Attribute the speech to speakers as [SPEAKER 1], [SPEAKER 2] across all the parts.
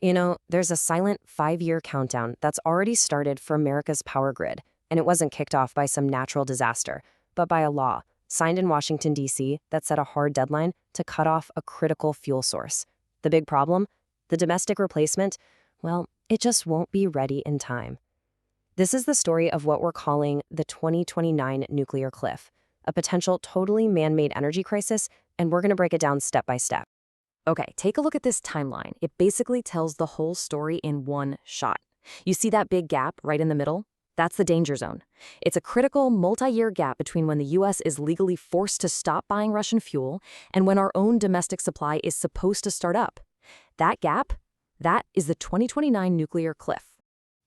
[SPEAKER 1] There's a silent 5-year countdown that's already started for America's power grid, and it wasn't kicked off by some natural disaster, but by a law signed in Washington, D.C. that set a hard deadline to cut off a critical fuel source. The big problem? The domestic replacement? Well, it just won't be ready in time. This is the story of what we're calling the 2029 nuclear cliff, a potential totally man-made energy crisis, and we're going to break it down step by step.
[SPEAKER 2] Okay, take a look at this timeline. It basically tells the whole story in one shot. You see that big gap right in the middle? That's the danger zone. It's a critical multi-year gap between when the U.S. is legally forced to stop buying Russian fuel and when our own domestic supply is supposed to start up. That gap, that is the 2029 nuclear cliff.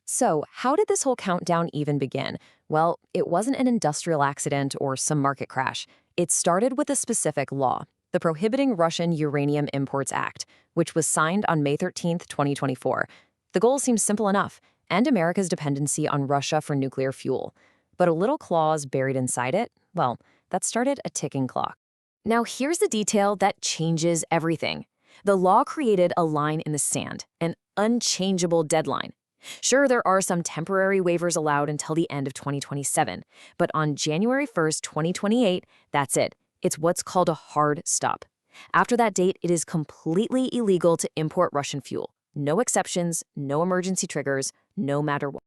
[SPEAKER 2] So, how did this whole countdown even begin? Well, it wasn't an industrial accident or some market crash. It started with a specific law, the Prohibiting Russian Uranium Imports Act, which was signed on May 13, 2024. The goal seems simple enough: end America's dependency on Russia for nuclear fuel. But a little clause buried inside it, well, that started a ticking clock. Now here's the detail that changes everything. The law created a line in the sand, an unchangeable deadline. Sure, there are some temporary waivers allowed until the end of 2027, but on January 1st, 2028, that's it. It's what's called a hard stop. After that date, it is completely illegal to import Russian fuel. No exceptions, no emergency triggers, no matter what.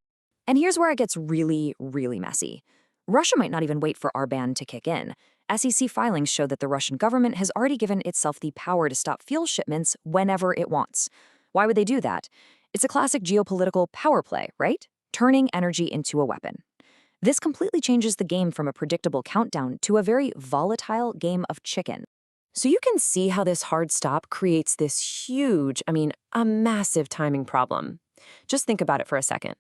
[SPEAKER 2] And here's where it gets really, really messy. Russia might not even wait for our ban to kick in. SEC filings show that the Russian government has already given itself the power to stop fuel shipments whenever it wants. Why would they do that? It's a classic geopolitical power play, right? Turning energy into a weapon. This completely changes the game from a predictable countdown to a very volatile game of chicken. So you can see how this hard stop creates this huge, a massive timing problem. Just think about it for a second.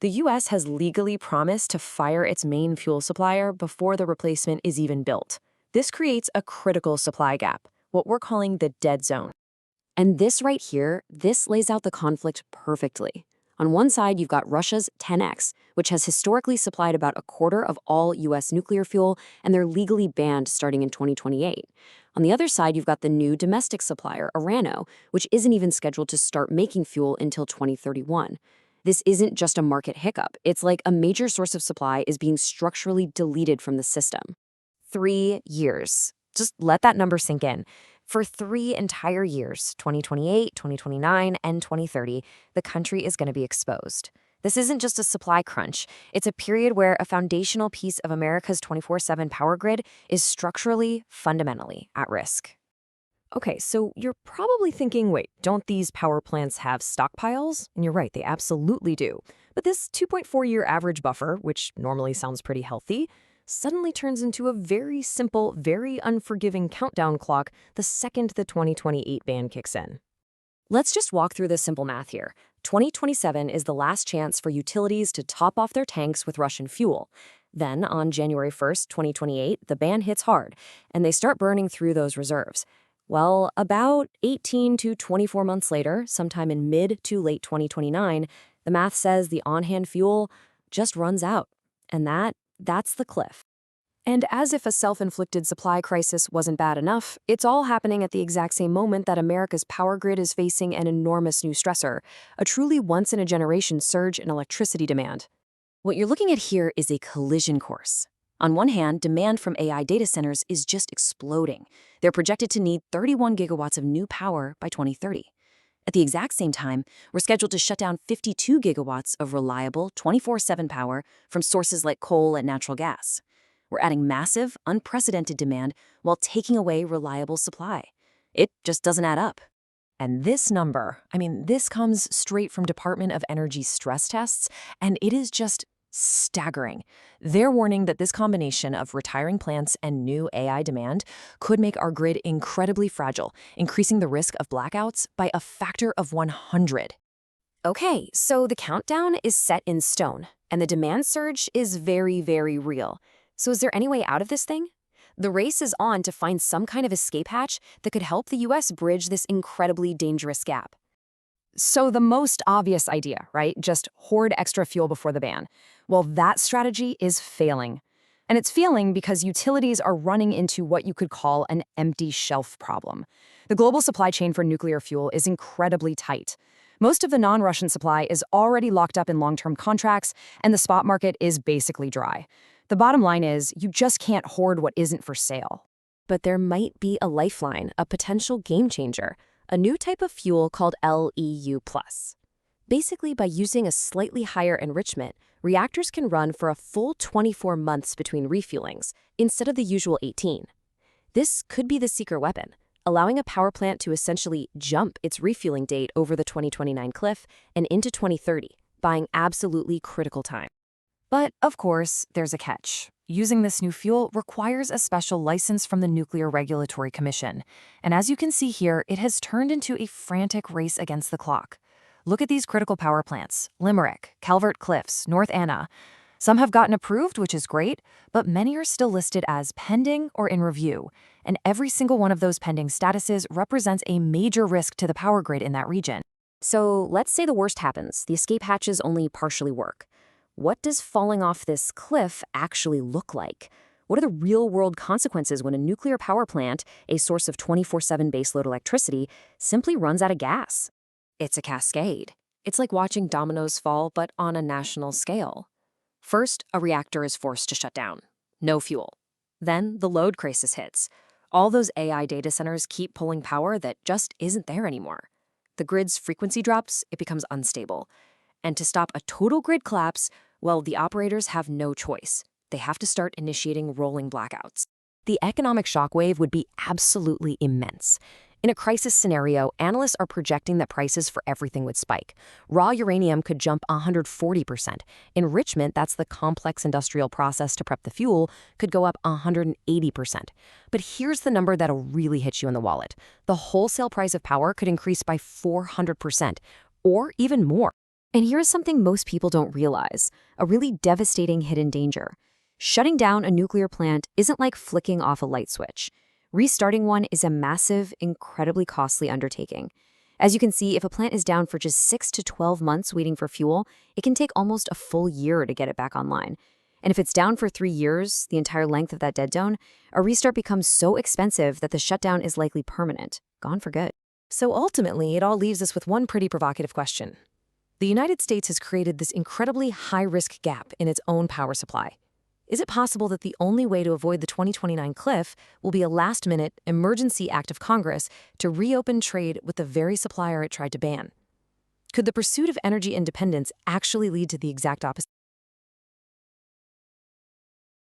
[SPEAKER 2] The U.S. has legally promised to fire its main fuel supplier before the replacement is even built. This creates a critical supply gap, what we're calling the dead zone. And this right here, this lays out the conflict perfectly. On one side, you've got Russia's 10X, which has historically supplied about a quarter of all U.S. nuclear fuel, and they're legally banned starting in 2028. On the other side, you've got the new domestic supplier, Orano, which isn't even scheduled to start making fuel until 2031. This isn't just a market hiccup. It's like a major source of supply is being structurally deleted from the system. 3 years. Just let that number sink in. For 3 entire years, 2028, 2029, and 2030, the country is going to be exposed. This isn't just a supply crunch. It's a period where a foundational piece of America's 24/7 power grid is structurally, fundamentally at risk. Okay, so you're probably thinking, wait, don't these power plants have stockpiles? And you're right, they absolutely do. But this 2.4-year average buffer, which normally sounds pretty healthy, suddenly turns into a very simple, very unforgiving countdown clock the second the 2028 ban kicks in. Let's just walk through this simple math here. 2027 is the last chance for utilities to top off their tanks with Russian fuel. Then, on January 1st, 2028, the ban hits hard, and they start burning through those reserves. Well, about 18 to 24 months later, sometime in mid to late 2029, the math says the on-hand fuel just runs out. And that's the cliff. And as if a self-inflicted supply crisis wasn't bad enough, it's all happening at the exact same moment that America's power grid is facing an enormous new stressor, a truly once-in-a-generation surge in electricity demand. What you're looking at here is a collision course. On one hand, demand from AI data centers is just exploding. They're projected to need 31 gigawatts of new power by 2030. At the exact same time, we're scheduled to shut down 52 gigawatts of reliable 24/7 power from sources like coal and natural gas. We're adding massive, unprecedented demand while taking away reliable supply. It just doesn't add up. And this number, this comes straight from Department of Energy stress tests, and it is just staggering. They're warning that this combination of retiring plants and new AI demand could make our grid incredibly fragile, increasing the risk of blackouts by a factor of 100. Okay, so the countdown is set in stone, and the demand surge is very, very real. So is there any way out of this thing? The race is on to find some kind of escape hatch that could help the U.S. bridge this incredibly dangerous gap. So the most obvious idea, right? Just hoard extra fuel before the ban. Well, that strategy is failing. And it's failing because utilities are running into what you could call an empty shelf problem. The global supply chain for nuclear fuel is incredibly tight. Most of the non-Russian supply is already locked up in long-term contracts, and the spot market is basically dry. The bottom line is, you just can't hoard what isn't for sale. But there might be a lifeline, a potential game changer, a new type of fuel called LEU+. Basically, by using a slightly higher enrichment, reactors can run for a full 24 months between refuelings, instead of the usual 18. This could be the secret weapon, allowing a power plant to essentially jump its refueling date over the 2029 cliff and into 2030, buying absolutely critical time. But, of course, there's a catch. Using this new fuel requires a special license from the Nuclear Regulatory Commission. And as you can see here, it has turned into a frantic race against the clock. Look at these critical power plants: Limerick, Calvert Cliffs, North Anna. Some have gotten approved, which is great, but many are still listed as pending or in review. And every single one of those pending statuses represents a major risk to the power grid in that region. So let's say the worst happens. The escape hatches only partially work. What does falling off this cliff actually look like? What are the real-world consequences when a nuclear power plant, a source of 24/7 baseload electricity, simply runs out of gas? It's a cascade. It's like watching dominoes fall, but on a national scale. First, a reactor is forced to shut down. No fuel. Then the load crisis hits. All those AI data centers keep pulling power that just isn't there anymore. The grid's frequency drops, it becomes unstable. And to stop a total grid collapse, well, the operators have no choice. They have to start initiating rolling blackouts. The economic shockwave would be absolutely immense. In a crisis scenario, analysts are projecting that prices for everything would spike. Raw uranium could jump 140%. Enrichment, that's the complex industrial process to prep the fuel, could go up 180%. But here's the number that'll really hit you in the wallet. The wholesale price of power could increase by 400%, or even more. And here's something most people don't realize, a really devastating hidden danger. Shutting down a nuclear plant isn't like flicking off a light switch. Restarting one is a massive, incredibly costly undertaking. As you can see, if a plant is down for just 6 to 12 months waiting for fuel, it can take almost a full year to get it back online. And if it's down for 3 years, the entire length of that dead zone, a restart becomes so expensive that the shutdown is likely permanent, gone for good. So ultimately, it all leaves us with one pretty provocative question. The United States has created this incredibly high-risk gap in its own power supply. Is it possible that the only way to avoid the 2029 cliff will be a last-minute emergency act of Congress to reopen trade with the very supplier it tried to ban? Could the pursuit of energy independence actually lead to the exact opposite?